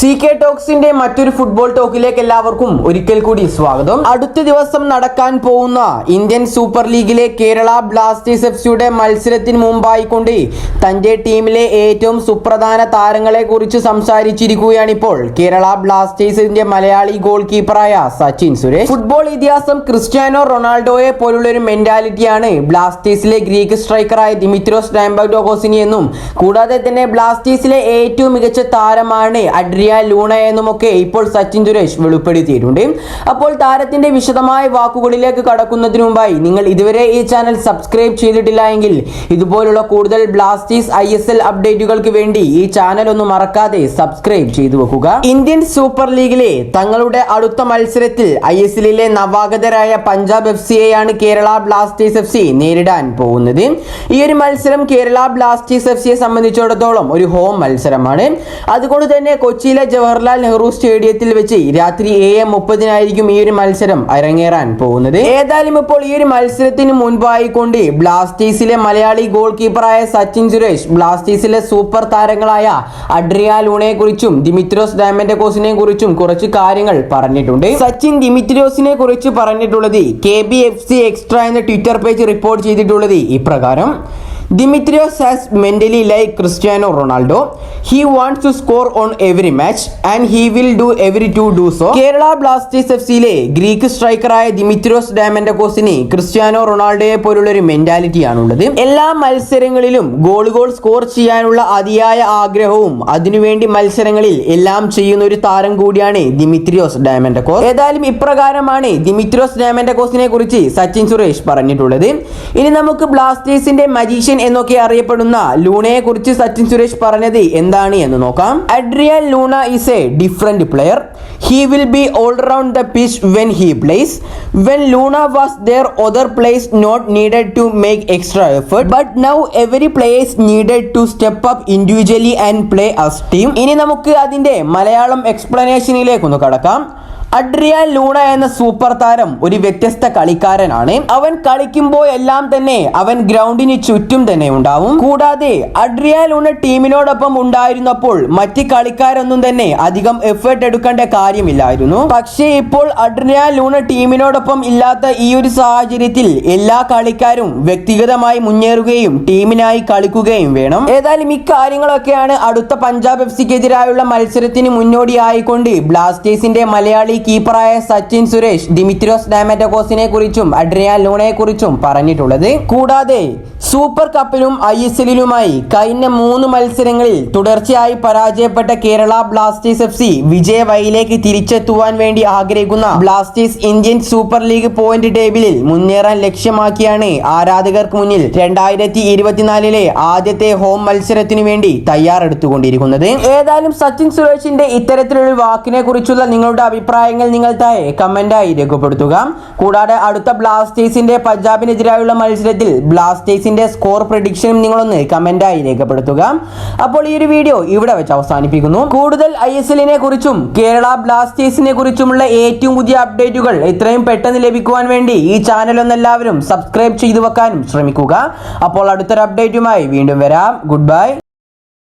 CK ടോക്സിന്റെ മറ്റൊരു football ടോക്കിലേക്ക് എല്ലാവർക്കും ഒരിക്കൽ കൂടി സ്വാഗതം. അടുത്ത ദിവസം നടക്കാൻ പോകുന്ന ഇന്ത്യൻ സൂപ്പർ ലീഗിലെ കേരള ബ്ലാസ്റ്റേഴ്സ് എഫ്സിയുടെ മത്സരത്തിന് മുമ്പായിക്കൊണ്ട് തന്റെ ടീമിലെ ഏറ്റവും സുപ്രധാന താരങ്ങളെ കുറിച്ച് സംസാരിച്ചിരിക്കുകയാണ് ഇപ്പോൾ കേരള ബ്ലാസ്റ്റേഴ്സിന്റെ മലയാളി ഗോൾ കീപ്പറായ സച്ചിൻ സുരേഷ്. ഫുട്ബോൾ ഇതിഹാസം ക്രിസ്ത്യാനോ റൊണാൾഡോയെ പോലുള്ള ഒരു മെന്റാലിറ്റിയാണ് ബ്ലാസ്റ്റേഴ്സിലെ ഗ്രീക്ക് സ്ട്രൈക്കറായ ദിമിത്രോസ് ഡയംബർഡോഗോസിനി എന്നും കൂടാതെ തന്നെ ബ്ലാസ്റ്റേഴ്സിലെ ഏറ്റവും മികച്ച താരമാണ് അഡ്രിയാൻ ലൂണ എന്നുമൊക്കെ ഇപ്പോൾ സച്ചിൻ സുരേഷ് വെളിപ്പെടുത്തിയിട്ടുണ്ട്. അപ്പോൾ താരത്തിന്റെ വിശദമായ വാക്കുകളിലേക്ക് കടക്കുന്നതിന് മുമ്പായി നിങ്ങൾ ഇതുവരെ ഈ ചാനൽ സബ്സ്ക്രൈബ് ചെയ്തിട്ടില്ല എങ്കിൽ ഇതുപോലുള്ള കൂടുതൽ ബ്ലാസ്റ്റേഴ്സ് ISL അപ്ഡേറ്റുകൾക്ക് വേണ്ടി ഈ ചാനൽ ഒന്ന് മറക്കാതെ സബ്സ്ക്രൈബ് ചെയ്തു വെക്കുക. ഇന്ത്യൻ സൂപ്പർ ലീഗിലെ തങ്ങളുടെ അടുത്ത മത്സരത്തിൽ ISLിലെ നവാഗതരായ പഞ്ചാബ് FCയെയാണ് കേരള ബ്ലാസ്റ്റേഴ്സ് FC നേരിടാൻ പോകുന്നത്. ഈ ഒരു മത്സരം കേരള ബ്ലാസ്റ്റേഴ്സ് FCയെ സംബന്ധിച്ചിടത്തോളം ഒരു ഹോം മത്സരമാണ്. അതുകൊണ്ട് തന്നെ കൊച്ചിയിലെ ജവഹർലാൽ നെഹ്റു സ്റ്റേഡിയത്തിൽ വെച്ച് രാത്രി 7:30 ഈ ഒരു മത്സരം അരങ്ങേറാൻ പോകുന്നത്. ഏതായാലും ഇപ്പോൾ ഈ ഒരു മത്സരത്തിന് മുൻപായിക്കൊണ്ട് ബ്ലാസ്റ്റേഴ്സിലെ മലയാളി ഗോൾ കീപ്പറായ സച്ചിൻ സുരേഷ് ബ്ലാസ്റ്റേഴ്സിലെ സൂപ്പർ താരങ്ങളായ അഡ്രിയാൻ ലൂണയെ കുറിച്ചും ദിമിത്രോസ് ഡയമൻഡോഗോസിനെ കുറിച്ചും കുറച്ച് കാര്യങ്ങൾ പറഞ്ഞിട്ടുണ്ട്. സച്ചിൻ ദിമിത്രോസിനെ കുറിച്ച് പറഞ്ഞിട്ടുള്ളത് KBFC എക്സ്ട്രാ എന്ന ട്വിറ്റർ പേജ് റിപ്പോർട്ട് ചെയ്തിട്ടുള്ളത് ഇപ്രകാരം: Dimitrios has mentally like Cristiano Ronaldo. He wants to score on every match and he will do every to do so. Kerala Blasters എഫ്സിയിലെ ഗ്രീക്ക് സ്ട്രൈക്കറായ ദിമിത്രോസ് ഡയമൻഡോഗോസിന് ക്രിസ്ത്യാനോ റൊണാൾഡോയെ പോലുള്ള ഒരു മെന്റാലിറ്റി ആണുള്ളത്. എല്ലാ മത്സരങ്ങളിലും ഗോളുകൾ സ്കോർ ചെയ്യാനുള്ള അതിയായ ആഗ്രഹവും അതിനുവേണ്ടി മത്സരങ്ങളിൽ എല്ലാം ചെയ്യുന്ന ഒരു താരം കൂടിയാണ് ദിമിത്രിയോസ് ഡയമൻഡോഗോസ്. ഏതായാലും ഇപ്രകാരമാണ് ദിമിത്രോസ് ഡയമൻഡോഗോസിനെ കുറിച്ച് സച്ചിൻ സുരേഷ് പറഞ്ഞിട്ടുള്ളത്. ഇനി നമുക്ക് ബ്ലാസ്റ്റേഴ്സിന്റെ മജീഷ്യൻ എന്നൊക്കെ അറിയപ്പെടുന്ന ലൂണയെ കുറിച്ച് സച്ചിൻ സുരേഷ് പറഞ്ഞത് എന്താണ് എന്ന് നോക്കാം. Adrian Luna is A different player. He will be all around the pitch when he plays. When Luna was there, other players not needed to make extra effort. But now every player is needed to step up individually and play as team. ഇനി നമുക്ക് അതിന്റെ മലയാളം എക്സ്പ്ലനേഷനിലേക്ക് ഒന്ന് കടക്കാം. Adrian Luna എന്ന super താരം ഒരു വ്യത്യസ്ത കളിക്കാരനാണ്. അവൻ കളിക്കുമ്പോൾ എല്ലാം തന്നെ അവൻ ഗ്രൗണ്ടിന് ചുറ്റും തന്നെ ഉണ്ടാവും. കൂടാതെ അഡ്രിയാൻ ലൂണ ടീമിനോടൊപ്പം ഉണ്ടായിരുന്നപ്പോൾ മറ്റ് കളിക്കാരൊന്നും തന്നെ അധികം എഫേർട്ട് എടുക്കേണ്ട കാര്യമില്ലായിരുന്നു. പക്ഷേ ഇപ്പോൾ അഡ്രിയാൻ ലൂണ ടീമിനോടൊപ്പം ഇല്ലാത്ത ഈ ഒരു സാഹചര്യത്തിൽ എല്ലാ കളിക്കാരും വ്യക്തിഗതമായി മുന്നേറുകയും ടീമിനായി കളിക്കുകയും വേണം. ഏതായാലും ഇക്കാര്യങ്ങളൊക്കെയാണ് അടുത്ത പഞ്ചാബ് FCക്കെതിരായുള്ള മത്സരത്തിന് മുന്നോടിയായിക്കൊണ്ട് ബ്ലാസ്റ്റേഴ്സിന്റെ മലയാളി കീപ്പറായ സച്ചിൻ സുരേഷ് ദിമിത്രോസ് ഡയമൻഡോഗോസിനെ കുറിച്ചും അഡ്രിയാൻ ലൂണയെ കുറിച്ചും പറഞ്ഞിട്ടുള്ളത്. കൂടാതെ സൂപ്പർ കപ്പിലും ISLലുമായി കഴിഞ്ഞ 3 മത്സരങ്ങളിൽ തുടർച്ചയായി പരാജയപ്പെട്ട കേരള ബ്ലാസ്റ്റേഴ്സ് FC വിജയവഴിയിലേക്ക് തിരിച്ചെത്തുവാൻ വേണ്ടി ആഗ്രഹിക്കുന്ന Blasters Indian super league point ടേബിളിൽ മുന്നേറാൻ ലക്ഷ്യമാക്കിയാണ് ആരാധകർക്ക് മുന്നിൽ 2024 ആദ്യത്തെ ഹോം മത്സരത്തിനു വേണ്ടി തയ്യാറെടുത്തുകൊണ്ടിരിക്കുന്നത്. ഏതായാലും സച്ചിൻ സുരേഷിന്റെ ഇത്തരത്തിലൊരു വാക്കിനെ കുറിച്ചുള്ള നിങ്ങളുടെ അഭിപ്രായങ്ങൾ നിങ്ങൾ താഴെ കമന്റായി രേഖപ്പെടുത്തുക. കൂടാതെ അടുത്ത ബ്ലാസ്റ്റേഴ്സിന്റെ പഞ്ചാബിനെതിരായുള്ള മത്സരത്തിൽ ബ്ലാസ്റ്റേഴ്സിന്റെ സ്കോർ പ്രഡിക്ഷനും നിങ്ങളൊന്ന് കമന്റായി രേഖപ്പെടുത്തുക. അപ്പോൾ ഈ ഒരു വീഡിയോ ഇവിടെ വെച്ച് അവസാനിപ്പിക്കുന്നു. കൂടുതൽ ISLനെ കുറിച്ചും കേരള ബ്ലാസ്റ്റേഴ്സിനെ കുറിച്ചുമുള്ള ഏറ്റവും പുതിയ അപ്ഡേറ്റുകൾ എത്രയും പെട്ടെന്ന് ലഭിക്കുവാൻ വേണ്ടി ഈ ചാനൽ ഒന്ന് എല്ലാവരും സബ്സ്ക്രൈബ് ചെയ്തു വെക്കാനും ശ്രമിക്കുക. അപ്പോൾ അടുത്തൊരു അപ്ഡേറ്റുമായി വീണ്ടും വരാം. Good bye.